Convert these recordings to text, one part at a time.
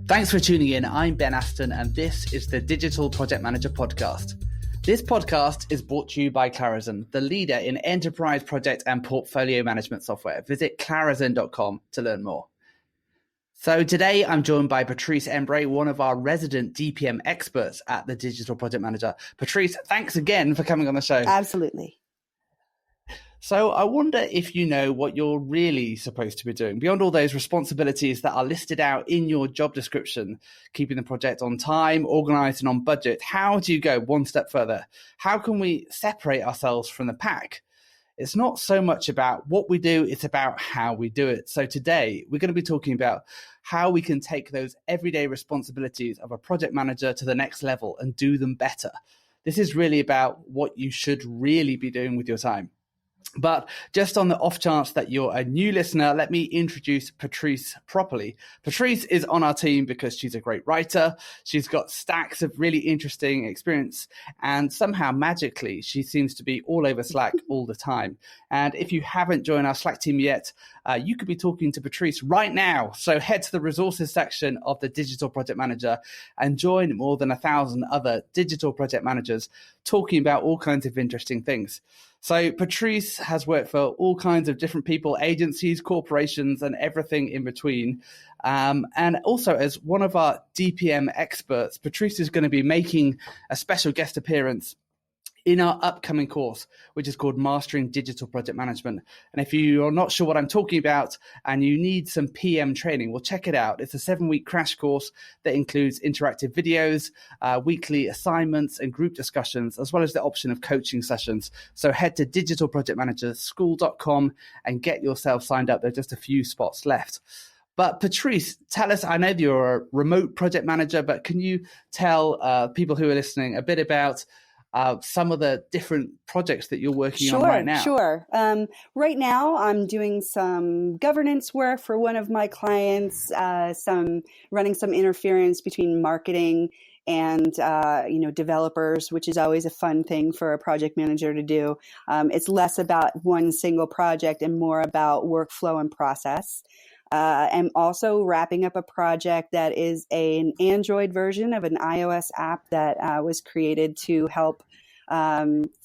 Thanks for tuning in. I'm Ben Aston, and this is the Digital Project Manager podcast. This podcast is brought to you by Clarizen, the leader in enterprise project and portfolio management software. Visit clarizen.com to learn more. So today I'm joined by Patrice Embry, one of our resident DPM experts at the Digital Project Manager. Patrice, thanks again for coming on the show. Absolutely. So I wonder if you know what you're really supposed to be doing beyond all those responsibilities that are listed out in your job description, keeping the project on time, organized and on budget. How do you go one step further? How can we separate ourselves from the pack? It's not so much about what we do, it's about how we do it. So today we're going to be talking about how we can take those everyday responsibilities of a project manager to the next level and do them better. This is really about what you should really be doing with your time. But just on the off chance that you're a new listener, let me introduce Patrice properly. Patrice is on our team because she's a great writer. She's got stacks of really interesting experience, and somehow magically she seems to be all over Slack all the time. And if you haven't joined our Slack team yet, you could be talking to Patrice right now. So head to the resources section of the Digital Project Manager and join more than 1,000 other digital project managers talking about all kinds of interesting things. So Patrice has worked for all kinds of different people, agencies, corporations, and everything in between. And also as one of our DPM experts, Patrice is going to be making a special guest appearance in our upcoming course, which is called Mastering Digital Project Management. And if you're not sure what I'm talking about and you need some PM training, well, check it out. It's a 7-week crash course that includes interactive videos, weekly assignments and group discussions, as well as the option of coaching sessions. So head to digitalprojectmanagerschool.com and get yourself signed up. There are just a few spots left. But Patrice, tell us, I know you're a remote project manager, but can you tell people who are listening a bit about some of the different projects that you're working on right now? Sure. Right now, I'm doing some governance work for one of my clients, running some interference between marketing and developers, which is always a fun thing for a project manager to do. It's less about one single project and more about workflow and process. I'm also wrapping up a project that is an Android version of an iOS app that was created to help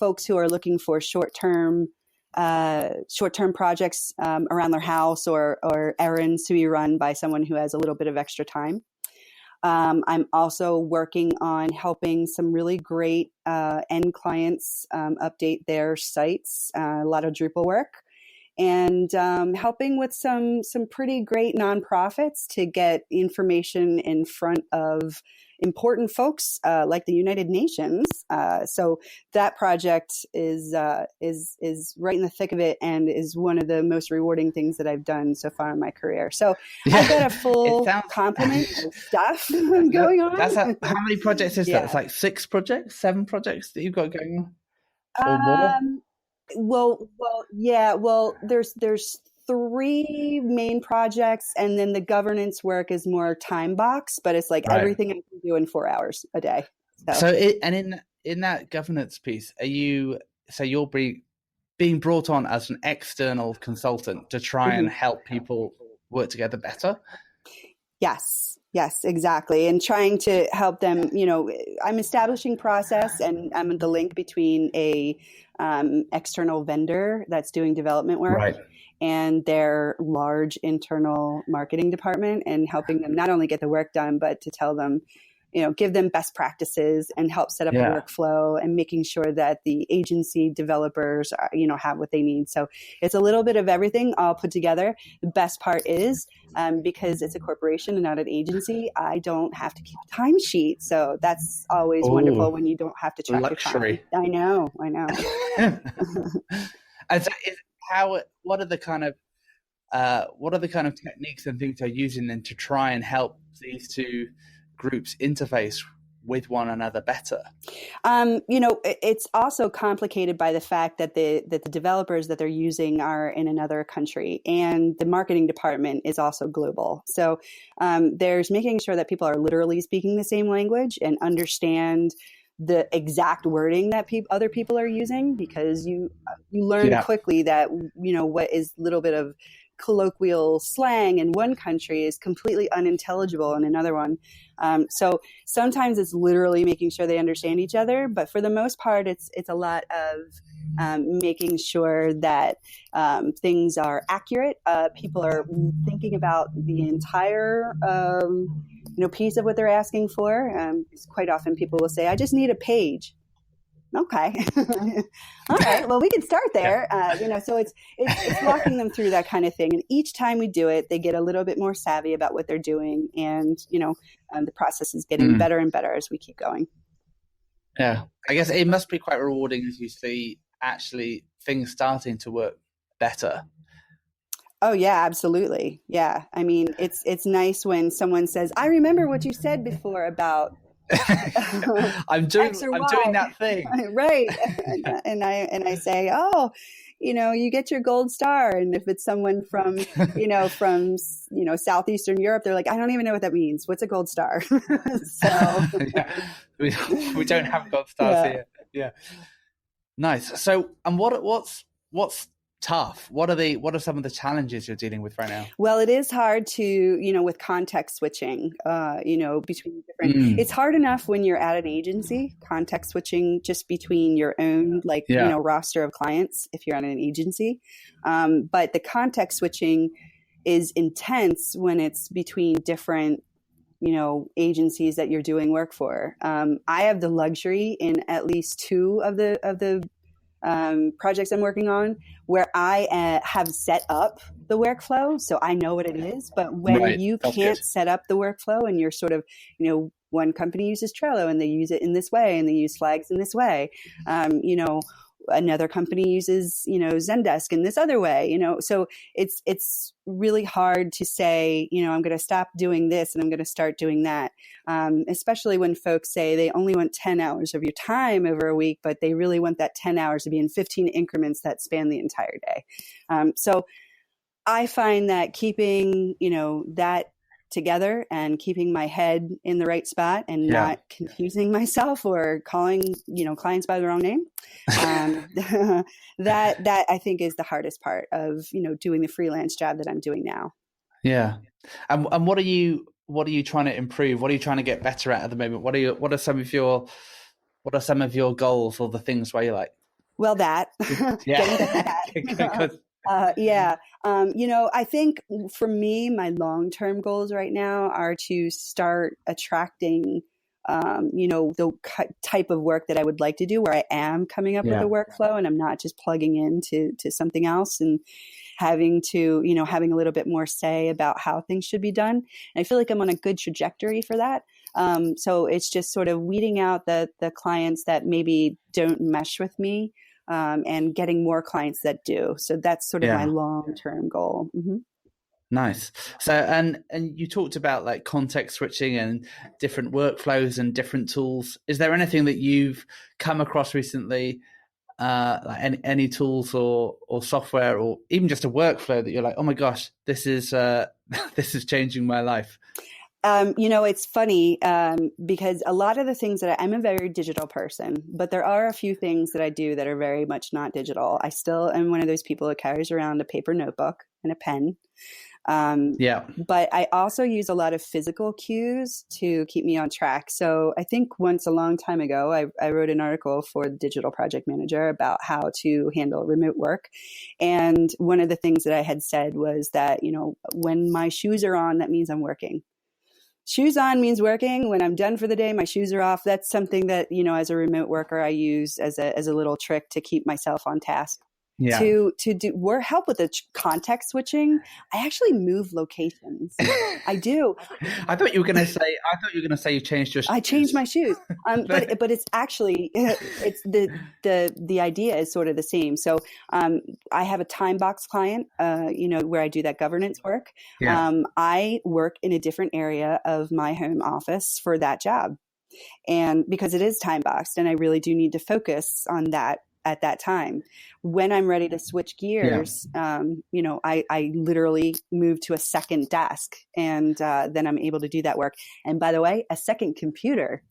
folks who are looking for short-term projects around their house or errands to be run by someone who has a little bit of extra time. I'm also working on helping some really great end clients update their sites, a lot of Drupal work. And helping with some pretty great nonprofits to get information in front of important folks like the United Nations. So that project is right in the thick of it and is one of the most rewarding things that I've done so far in my career. So I've got a full complement of stuff going on. How many projects is that? It's like 6 projects, 7 projects that you've got going on? Or more? Well, there's 3 main projects, and then the governance work is more time box, but it's like everything I can do in 4 hours a day. In that governance piece, you're being brought on as an external consultant to try and help people work together better? Yes, exactly. And trying to help them, I'm establishing process, and I'm the link between a external vendor that's doing development work and their large internal marketing department, and helping them not only get the work done, but to tell them, give them best practices and help set up a workflow, and making sure that the agency developers are, have what they need. So it's a little bit of everything all put together. The best part is because it's a corporation and not an agency, I don't have to keep a timesheet. So that's always wonderful when you don't have to track luxury. Your time. I know. And so what are the kind of techniques and things you're using then to try and help these two groups interface with one another better? It's also complicated by the fact that the developers that they're using are in another country, and the marketing department is also global. So there's making sure that people are literally speaking the same language and understand the exact wording that other people are using, because you learn quickly that, what is a little bit of colloquial slang in one country is completely unintelligible in another one. So sometimes it's literally making sure they understand each other, but for the most part, it's a lot of making sure that things are accurate. People are thinking about the entire piece of what they're asking for. Quite often people will say, I just need a page. Okay. All right. Well, we can start there. So it's walking them through that kind of thing. And each time we do it, they get a little bit more savvy about what they're doing. And, the process is getting better and better as we keep going. Yeah. I guess it must be quite rewarding as you see actually things starting to work better. Oh yeah, absolutely. Yeah. I mean, it's nice when someone says, I remember what you said before about I'm doing that thing. Right. And I say, oh, you get your gold star. And if it's someone from, from Southeastern Europe, they're like, I don't even know what that means. What's a gold star? So we don't have gold stars here. Yeah. Nice. So, and what's tough? What are some of the challenges you're dealing with right now? Well, it is hard to, with context switching, between different, it's hard enough when you're at an agency, context switching just between your own, roster of clients, if you're at an agency. But the context switching is intense when it's between different, agencies that you're doing work for. I have the luxury in at least two of the projects I'm working on where I have set up the workflow. So I know what it is, but when you can't set up the workflow and you're sort of, one company uses Trello and they use it in this way and they use flags in this way. Another company uses, Zendesk in this other way, so it's really hard to say, I'm going to stop doing this and I'm going to start doing that. Especially when folks say they only want 10 hours of your time over a week, but they really want that 10 hours to be in 15 increments that span the entire day. So I find that keeping, that together and keeping my head in the right spot and not confusing myself or calling, clients by the wrong name. That I think is the hardest part of, doing the freelance job that I'm doing now. Yeah. And what are you trying to improve? What are you trying to get better at the moment? What are some of your goals or the things where you're like, well, that, I think for me, my long-term goals right now are to start attracting, the type of work that I would like to do where I am coming up with a workflow and I'm not just plugging into something else and having to, having a little bit more say about how things should be done. And I feel like I'm on a good trajectory for that. So it's just sort of weeding out the clients that maybe don't mesh with me. And getting more clients that do. So that's sort of my long-term goal. Mm-hmm. Nice. So, and you talked about like context switching and different workflows and different tools. Is there anything that you've come across recently, like any tools or software or even just a workflow that you're like, oh my gosh, this is changing my life? It's funny because a lot of the things that I'm a very digital person, but there are a few things that I do that are very much not digital. I still am one of those people that carries around a paper notebook and a pen. But I also use a lot of physical cues to keep me on track. So I think once a long time ago, I wrote an article for the Digital Project Manager about how to handle remote work. And one of the things that I had said was that, when my shoes are on, that means I'm working. Shoes on means working. When I'm done for the day, my shoes are off. That's something that, as a remote worker, I use as a little trick to keep myself on task. To do help with the context switching. I actually move locations. I do. I thought you were going to say you changed your shoes. I changed my shoes. But it's actually it's the idea is sort of the same. So I have a time box client, where I do that governance work. I work in a different area of my home office for that job, and because it is time boxed, and I really do need to focus on that at that time. When I'm ready to switch gears, I literally move to a second desk and then I'm able to do that work. And by the way, a second computer,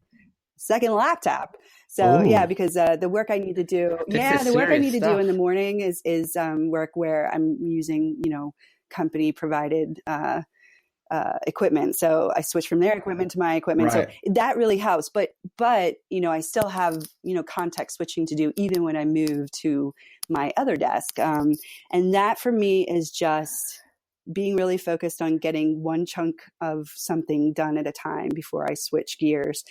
second laptop. So because the work I need to do, work I need to do in the morning is work where I'm using, company provided equipment. So I switched from their equipment to my equipment. Right. So that really helps. But I still have, context switching to do even when I move to my other desk. And that for me is just being really focused on getting one chunk of something done at a time before I switch gears.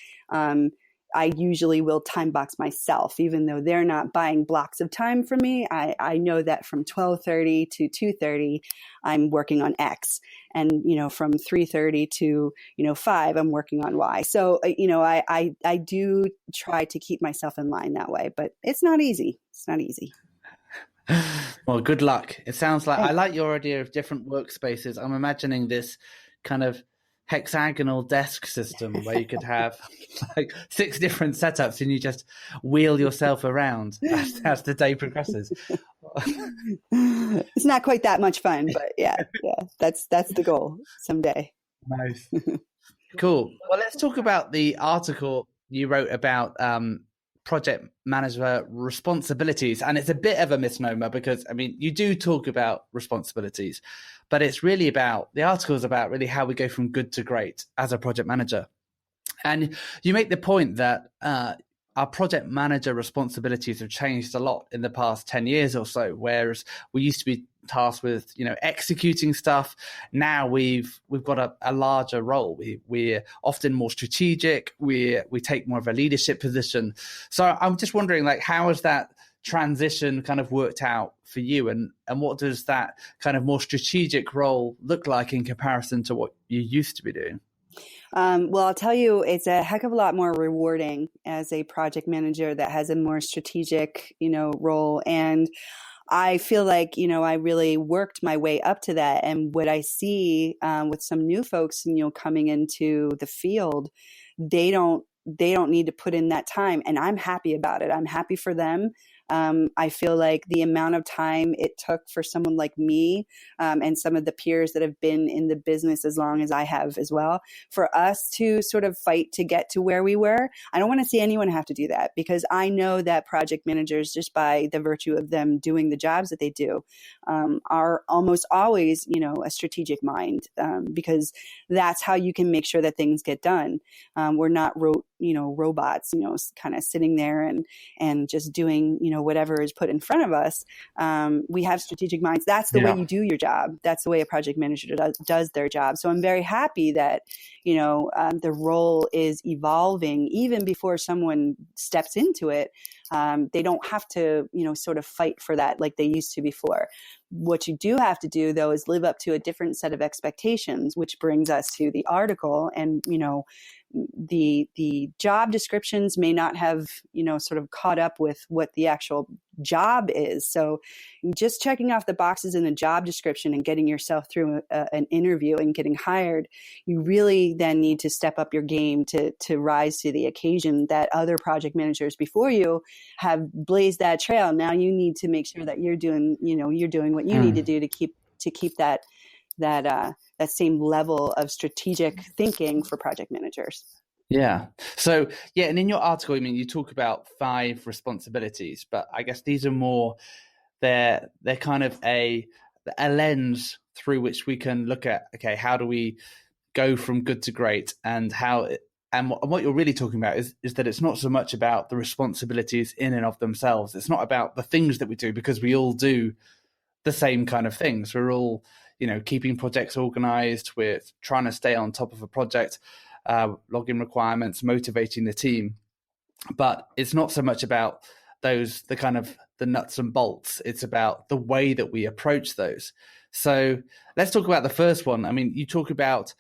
I usually will time box myself, even though they're not buying blocks of time from me. I know that from 12:30 to 2:30, I'm working on X. And, from 3:30 to, 5, I'm working on Y. So, I do try to keep myself in line that way, but it's not easy. It's not easy. Well, good luck. It sounds like I like your idea of different workspaces. I'm imagining this kind of hexagonal desk system where you could have like 6 different setups and you just wheel yourself around as the day progresses. It's not quite that much fun, but yeah, that's the goal someday. Nice. Cool. Well, let's talk about the article you wrote about project manager responsibilities. And it's a bit of a misnomer because, you do talk about responsibilities, but it's really about, the article is about really how we go from good to great as a project manager. And you make the point that our project manager responsibilities have changed a lot in the past 10 years or so, whereas we used to be tasked with, executing stuff. Now we've got a larger role. We're often more strategic. We take more of a leadership position. So I'm just wondering, how has that transition kind of worked out for you, and what does that kind of more strategic role look like in comparison to what you used to be doing? Well, I'll tell you, it's a heck of a lot more rewarding as a project manager that has a more strategic, role. And I feel like, I really worked my way up to that. And what I see with some new folks, coming into the field, they don't need to put in that time. And I'm happy about it. I'm happy for them. I feel like the amount of time it took for someone like me and some of the peers that have been in the business as long as I have as well, for us to sort of fight to get to where we were. I don't want to see anyone have to do that, because I know that project managers, just by the virtue of them doing the jobs that they do, are almost always, a strategic mind, because that's how you can make sure that things get done. We're not robots, kind of sitting there and just doing, whatever is put in front of us. We have strategic minds. That's the way you do your job. That's the way a project manager does their job. So I'm very happy that, the role is evolving even before someone steps into it. They don't have to, sort of fight for that like they used to before. What you do have to do, though, is live up to a different set of expectations, which brings us to the article. And, the job descriptions may not have, sort of caught up with what the actual job is. So just checking off the boxes in the job description and getting yourself through an interview and getting hired, you really then need to step up your game to rise to the occasion that other project managers before you have blazed that trail. Now you need to make sure that you're doing what you need to do to keep that same level of strategic thinking for project managers. Yeah. So, and in your article, you talk about 5 responsibilities, but I guess these are more, they're kind of a lens through which we can look at, okay, how do we go from good to great, and what you're really talking about is that it's not so much about the responsibilities in and of themselves. It's not about the things that we do, because we all do the same kind of things. We're all, keeping projects organized. We're trying to stay on top of a project, logging requirements, motivating the team. But it's not so much about the kind of the nuts and bolts. It's about the way that we approach those. So let's talk about the first one. You talk about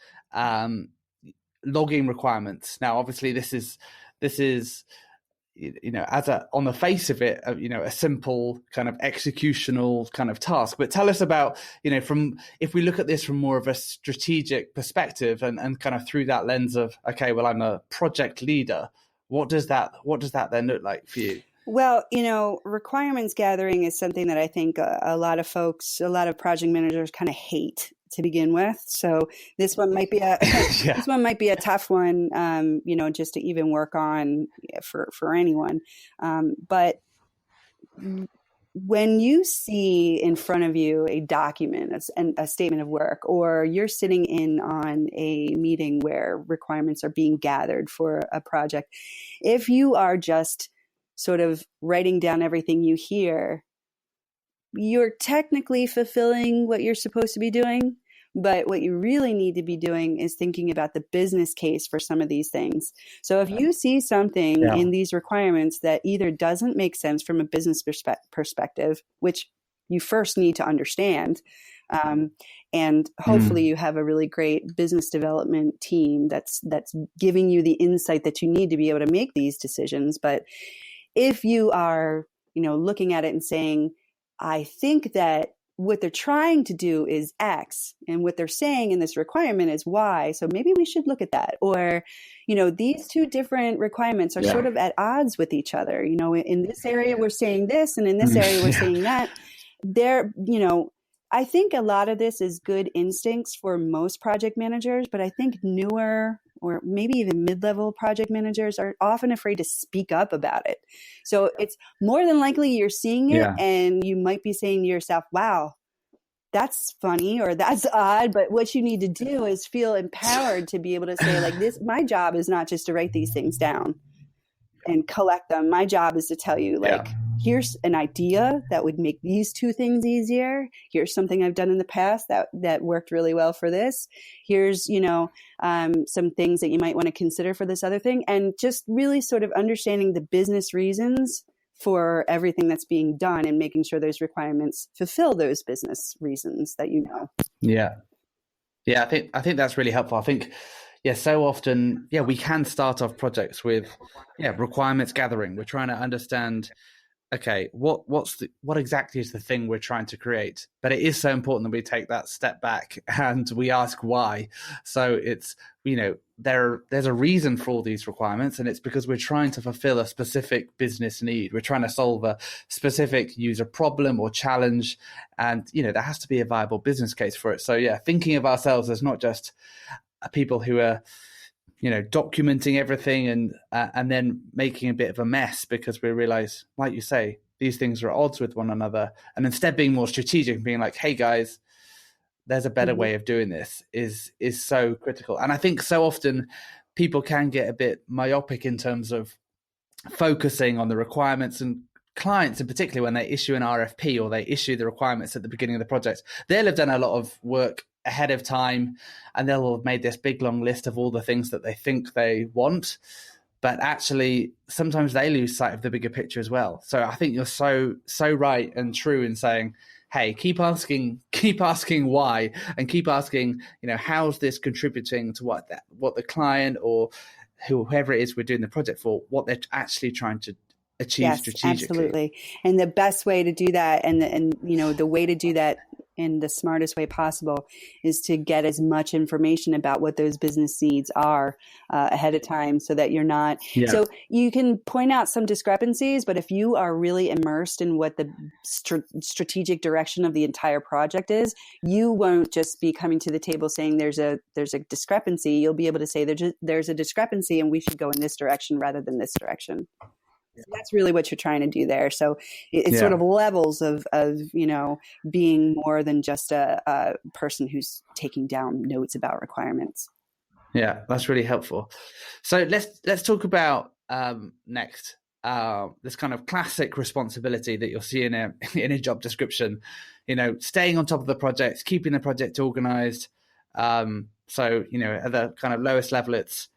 logging requirements. Now, obviously, this is on the face of it, a simple kind of executional kind of task. But tell us about, if we look at this from more of a strategic perspective and kind of through that lens of, okay, well, I'm a project leader. What does that then look like for you? Well, requirements gathering is something that I think a lot of project managers kind of hate to begin with. So this one might be this one might be a tough one, just to even work on for anyone. But when you see in front of you a document, a statement of work, or you're sitting in on a meeting where requirements are being gathered for a project, if you are just sort of writing down everything you hear, you're technically fulfilling what you're supposed to be doing. But what you really need to be doing is thinking about the business case for some of these things. So if you see something in these requirements that either doesn't make sense from a business perspective, which you first need to understand, and hopefully you have a really great business development team that's giving you the insight that you need to be able to make these decisions. But if you are, looking at it and saying, I think that what they're trying to do is X, and what they're saying in this requirement is Y. So maybe we should look at that. Or, these two different requirements are sort of at odds with each other. In this area, we're saying this, and in this area, we're saying that. I think a lot of this is good instincts for most project managers, but I think newer or maybe even mid-level project managers are often afraid to speak up about it. So it's more than likely you're seeing it and you might be saying to yourself, wow, that's funny or that's odd. But what you need to do is feel empowered to be able to say, like, this, my job is not just to write these things down and collect them. My job is to tell you, like, here's an idea that would make these two things easier. Here's something I've done in the past that worked really well for this. Here's, some things that you might want to consider for this other thing. And just really sort of understanding the business reasons for everything that's being done and making sure those requirements fulfill those business reasons that you know. Yeah. Yeah, I think that's really helpful. I think, so often, we can start off projects with, requirements gathering. We're trying to understand, okay, what exactly is the thing we're trying to create? But it is so important that we take that step back and we ask why. So it's, there's a reason for all these requirements, and it's because we're trying to fulfill a specific business need. We're trying to solve a specific user problem or challenge, and there has to be a viable business case for it. So thinking of ourselves as not just people who are documenting everything and then making a bit of a mess because we realize, like you say, these things are at odds with one another, and instead being more strategic and being like, hey guys, there's a better way of doing this is so critical. And I think so often people can get a bit myopic in terms of focusing on the requirements, and clients in particular, when they issue an RFP or they issue the requirements at the beginning of the project, they'll have done a lot of work ahead of time and they'll have made this big long list of all the things that they think they want, but actually sometimes they lose sight of the bigger picture as well. So I think you're so right and true in saying, hey, keep asking why, and keep asking, how's this contributing to what the client or whoever it is we're doing the project for, what they're actually trying to achieve strategically. Absolutely. And the best way to do that, and the way to do that in the smartest way possible, is to get as much information about what those business needs are ahead of time, so that you're not. So you can point out some discrepancies, but if you are really immersed in what the strategic direction of the entire project is, you won't just be coming to the table saying there's a discrepancy. You'll be able to say there's a discrepancy and we should go in this direction rather than this direction. So that's really what you're trying to do there. So it's sort of levels of being more than just a person who's taking down notes about requirements. Yeah, that's really helpful. So let's talk about next this kind of classic responsibility that you'll see in a job description. Staying on top of the project, keeping the project organized. So at the kind of lowest level, it's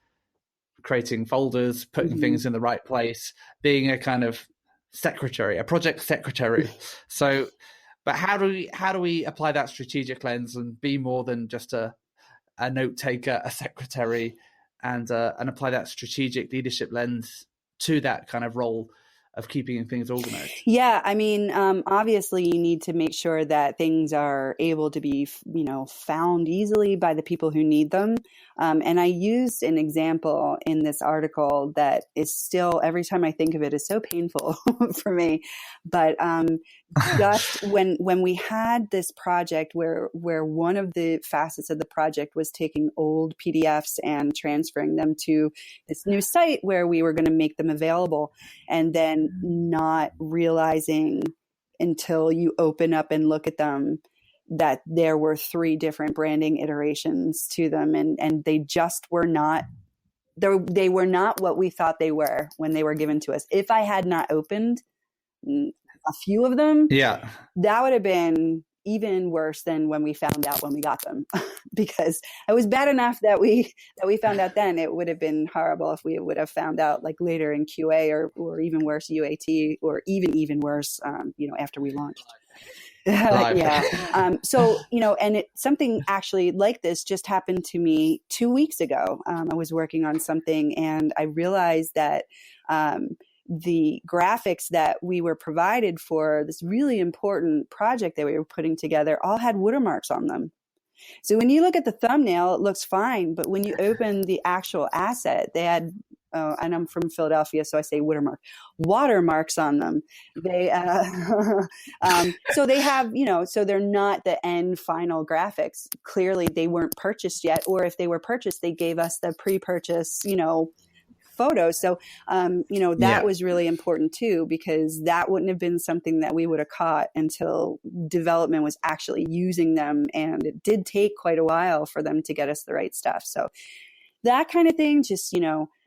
creating folders, putting things in the right place, being a kind of secretary, a project secretary. So, but how do we apply that strategic lens and be more than just a note taker, a secretary, and apply that strategic leadership lens to that kind of role of keeping things organized? Yeah, I mean, obviously you need to make sure that things are able to be, found easily by the people who need them. And I used an example in this article that is still, every time I think of it, is so painful for me. But just when we had this project where one of the facets of the project was taking old PDFs and transferring them to this new site where we were going to make them available, and then not realizing until you open up and look at them, that there were 3 different branding iterations to them. And they just were not, they were not what we thought they were when they were given to us. If I had not opened a few of them, that would have been even worse than when we found out when we got them, because it was bad enough that we found out then. It would have been horrible if we would have found out like later in QA or even worse UAT, or even worse, after we launched. Yeah. So, and something actually like this just happened to me 2 weeks ago. I was working on something and I realized that the graphics that we were provided for this really important project that we were putting together all had watermarks on them. So when you look at the thumbnail, it looks fine. But when you open the actual asset, they had, and I'm from Philadelphia, so I say watermarks on them. They, so they have, so they're not the end final graphics. Clearly they weren't purchased yet. Or if they were purchased, they gave us the pre-purchase, photos. So, that was really important too, because that wouldn't have been something that we would have caught until development was actually using them. And it did take quite a while for them to get us the right stuff. So that kind of thing, just,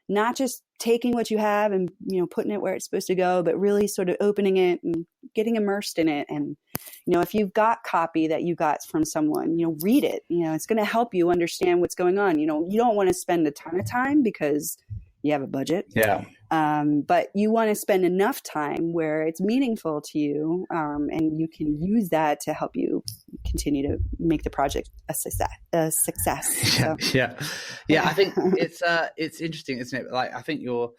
not just taking what you have and, putting it where it's supposed to go, but really sort of opening it and getting immersed in it. And, if you've got copy that you got from someone, read it. It's going to help you understand what's going on. You don't want to spend a ton of time because you have a budget. Yeah. But you want to spend enough time where it's meaningful to you, and you can use that to help you continue to make the project a success. Yeah. I think it's interesting, isn't it? Like, I think you're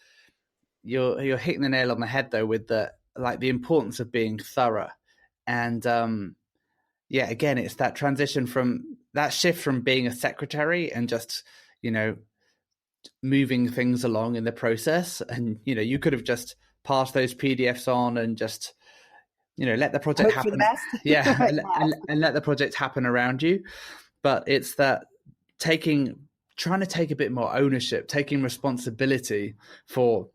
hitting the nail on the head though, with the importance of being thorough. And again, it's that transition from that shift from being a secretary and just, moving things along in the process. And, you could have just passed those PDFs on and just, let the project happen. For the best. Yeah. and let the project happen around you. But it's that trying to take a bit more ownership, taking responsibility for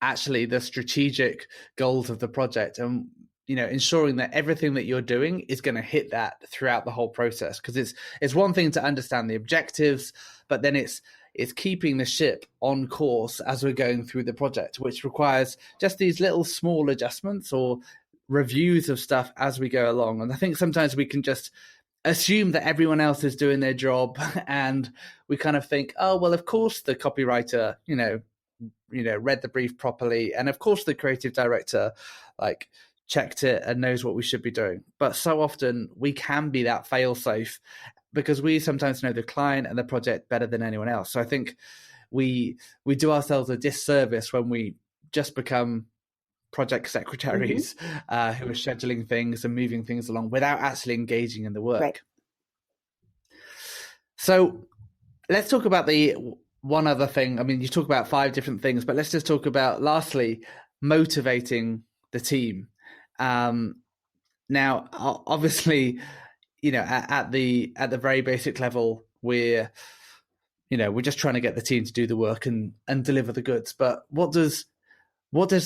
actually the strategic goals of the project, and, ensuring that everything that you're doing is going to hit that throughout the whole process. Because it's one thing to understand the objectives, but then it's keeping the ship on course as we're going through the project, which requires just these little small adjustments or reviews of stuff as we go along. And I think sometimes we can just assume that everyone else is doing their job, and we kind of think, oh, well, of course the copywriter, read the brief properly, and of course the creative director checked it and knows what we should be doing. But so often we can be that fail-safe, because we sometimes know the client and the project better than anyone else. So I think we do ourselves a disservice when we just become project secretaries who are scheduling things and moving things along without actually engaging in the work. Right. So let's talk about the one other thing. I mean, you talk about 5 different things, but let's just talk about, lastly, motivating the team. Now, obviously, at the very basic level, we're just trying to get the team to do the work and deliver the goods. But what does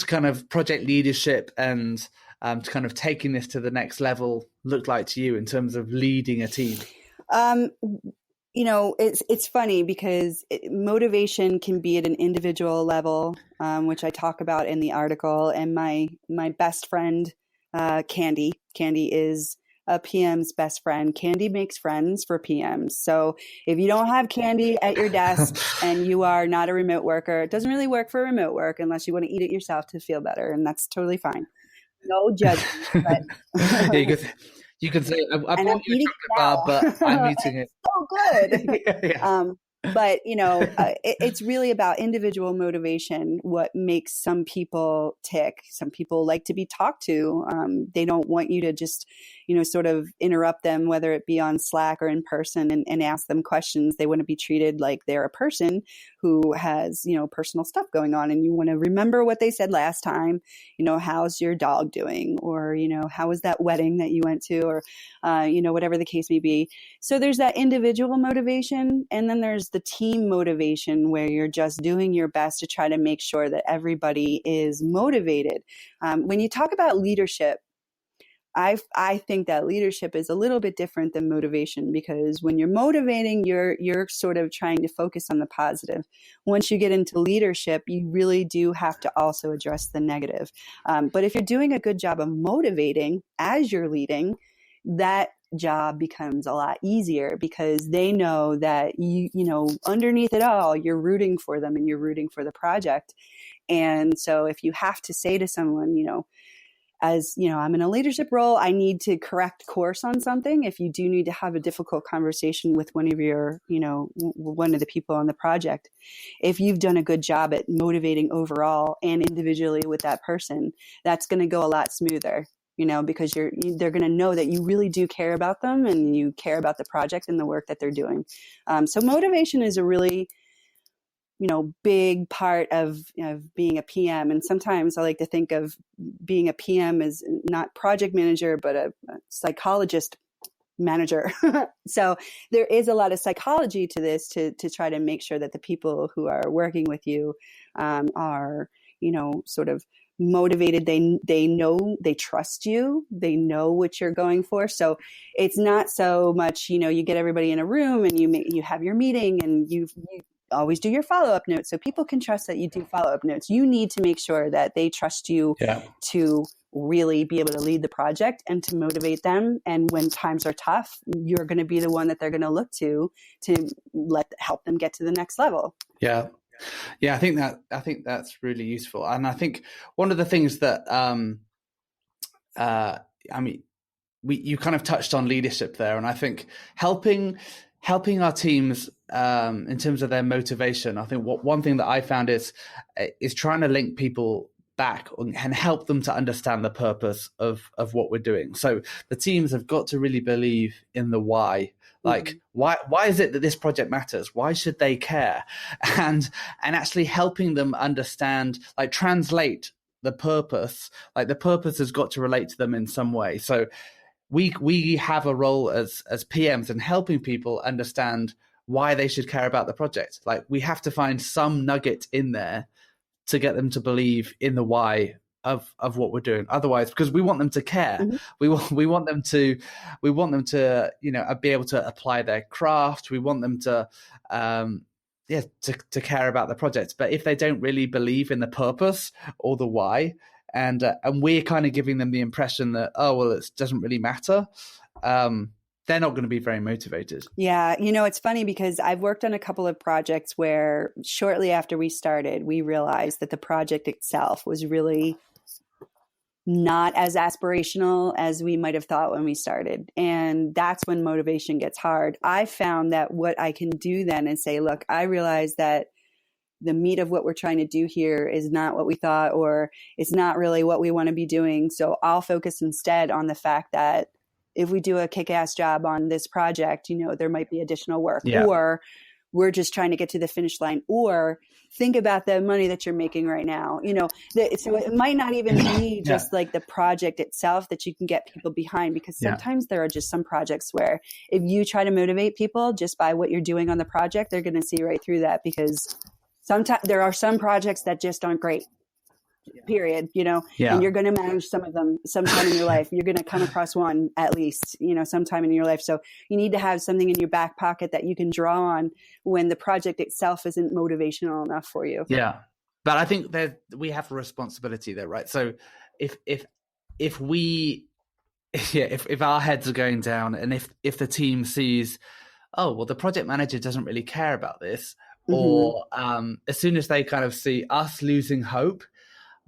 kind of project leadership and kind of taking this to the next level look like to you in terms of leading a team? It's funny because motivation can be at an individual level, which I talk about in the article. And my best friend, Candy is a PM's best friend. Candy makes friends for PMs. So if you don't have Candy at your desk and you are not a remote worker, it doesn't really work for remote work unless you want to eat it yourself to feel better. And that's totally fine. No judgment. But you can say, I bought you a chocolate bar, but I'm eating it. So good. But, it's really about individual motivation, what makes some people tick. Some people like to be talked to. They don't want you to just, sort of interrupt them, whether it be on Slack or in person, and ask them questions. They want to be treated like they're a person who has, personal stuff going on, and you want to remember what they said last time. How's your dog doing? Or, how was that wedding that you went to? Or, whatever the case may be. So there's that individual motivation, and then there's the team motivation, where you're just doing your best to try to make sure that everybody is motivated. When you talk about leadership, I think that leadership is a little bit different than motivation, because when you're motivating, you're sort of trying to focus on the positive. Once you get into leadership, you really do have to also address the negative. But if you're doing a good job of motivating as you're leading, that job becomes a lot easier, because they know that you know, underneath it all, you're rooting for them and you're rooting for the project. And so if you have to say to someone, you know, as you know, I'm in a leadership role, I need to correct course on something. If you do need to have a difficult conversation with one of your, you know, one of the people on the project, if you've done a good job at motivating overall and individually with that person, that's going to go a lot smoother, you know, because they're going to know that you really do care about them and you care about the project and the work that they're doing. So motivation is a really, you know, big part of being a PM. And sometimes I like to think of being a PM as not project manager, but a psychologist manager. So there is a lot of psychology to this, to try to make sure that the people who are working with you are, you know, sort of motivated. They know, they trust you, they know what you're going for. So it's not so much, you know, you get everybody in a room and you have your meeting and you always do your follow-up notes, so people can trust that you do follow-up notes. You need to make sure that they trust you to really be able to lead the project and to motivate them. And when times are tough, you're going to be the one that they're going to look to help them get to the next level. Yeah. I think that's really useful. And I think one of the things that you kind of touched on leadership there, and I think helping our teams in terms of their motivation. I think one thing that I found is trying to link people back and help them to understand the purpose of what we're doing. So the teams have got to really believe in the why. Like, why is it that this project matters? Why should they care? And actually helping them understand, like, translate the purpose. Like, the purpose has got to relate to them in some way. So we have a role as PMs in helping people understand why they should care about the project. Like, we have to find some nugget in there to get them to believe in the why of what we're doing. Otherwise, because we want them to care, we want them to you know, be able to apply their craft. We want them to to care about the project. But if they don't really believe in the purpose or the why, and we're kind of giving them the impression that, oh, well, it doesn't really matter, they're not going to be very motivated. Yeah. You know, it's funny because I've worked on a couple of projects where shortly after we started, we realized that the project itself was really not as aspirational as we might have thought when we started. And that's when motivation gets hard. I found that what I can do then is say, look, I realize that the meat of what we're trying to do here is not what we thought, or it's not really what we want to be doing. So I'll focus instead on the fact that if we do a kick-ass job on this project, you know, there might be additional work, or we're just trying to get to the finish line, or think about the money that you're making right now. You know, so it might not even be just like the project itself that you can get people behind, because sometimes there are just some projects where if you try to motivate people just by what you're doing on the project, they're going to see right through that, because sometimes there are some projects that just aren't great. Period, you know, and you're going to manage some of them sometime in your life. You're going to come across one, at least, you know, sometime in your life. So you need to have something in your back pocket that you can draw on when the project itself isn't motivational enough for you. Yeah. But I think that we have a responsibility there, right? So if our heads are going down, and if the team sees, oh, well, the project manager doesn't really care about this, or as soon as they kind of see us losing hope,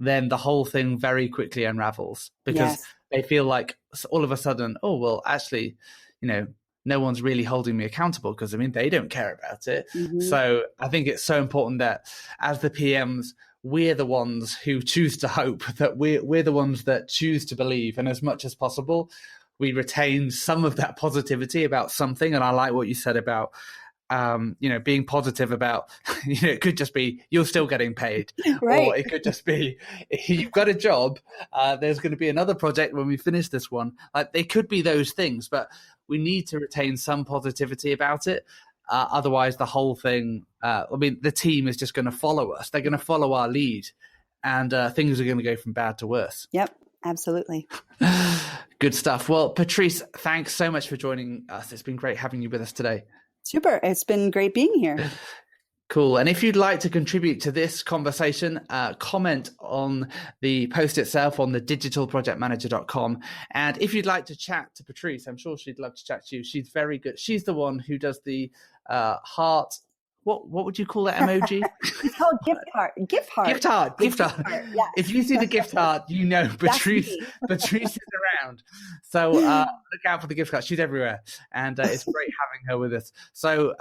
then the whole thing very quickly unravels, because they feel like all of a sudden, oh, well, actually, you know, no one's really holding me accountable, because, I mean, they don't care about it. So I think it's so important that as the PMs, we're the ones who choose to hope, that we're the ones that choose to believe. And as much as possible, we retain some of that positivity about something. And I like what you said about, you know, being positive about, you know, it could just be you're still getting paid, right? Or it could just be you've got a job. There's going to be another project when we finish this one. Like, they could be those things, but we need to retain some positivity about it. Otherwise, the whole thing, I mean, the team is just going to follow us. They're going to follow our lead, and things are going to go from bad to worse. Yep. Absolutely. Good stuff. Well, Patrice, thanks so much for joining us. It's been great having you with us today. Super. It's been great being here. Cool. And if you'd like to contribute to this conversation, comment on the post itself on the digitalprojectmanager.com. And if you'd like to chat to Patrice, I'm sure she'd love to chat to you. She's very good. She's the one who does the heart. What would you call that emoji? It's called gift heart. Gift heart. Gift heart. Gift heart. Yes. If you see the gift heart, you know Patrice is around. So look out for the gift heart. She's everywhere. And it's great having her with us. So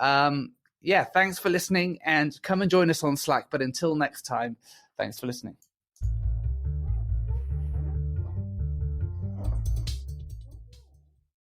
yeah, thanks for listening, and come and join us on Slack. But until next time, thanks for listening.